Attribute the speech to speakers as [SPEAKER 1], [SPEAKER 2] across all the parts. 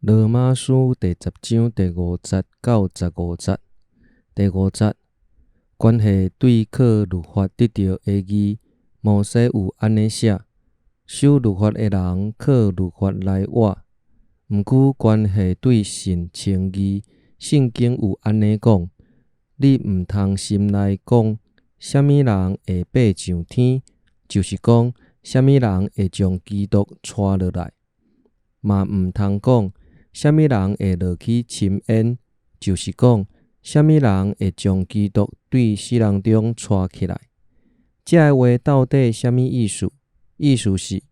[SPEAKER 1] 罗马书第10章第5节到15节。第5节，关系对靠律法得到的义，摩西有安尼写：守律法的人靠律法来活。毋过关系对神称义，圣经有安尼讲：你毋通心内讲，啥物人会爬上天，就是讲啥物人会将基督带落来；嘛毋通讲啥物人会落去深渊，就是讲啥物人会将基督对死人中带起来。这个话到底啥物意思？意思是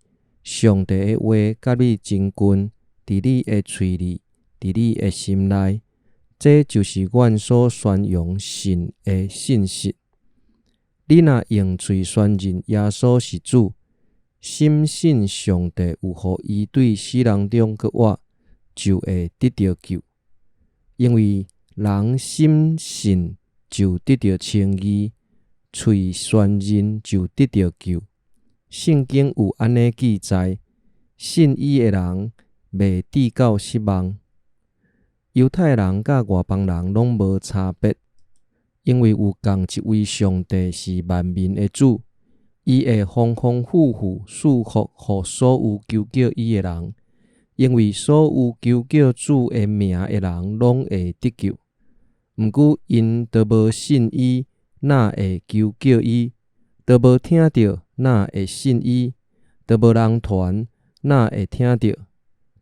[SPEAKER 1] 上帝的话甲你真近，伫你的喙里，伫你的心内。这就是阮所宣扬神的信息。你若用喙宣认耶稣是主，深信上帝有予伊对死人中搁活，就会得到救。因为人心信就得到称义，喙宣认就得到救。圣经有安尼记载，信伊的人袂致到失望。犹太人甲外邦人拢无差别，因为有共一位上帝是万民的主，伊会丰丰富富赐福予所有求叫伊的人，因为所有求叫主的名的人拢会得救。毋过因都无信伊，哪会求叫伊？都无听到，哪会信伊？都无人传，哪会听到？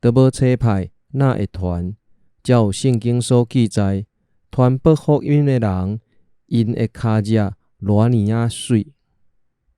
[SPEAKER 1] 都无差派，哪会传？才有圣经所记载，传播福音的人，因的脚趾偌尔水。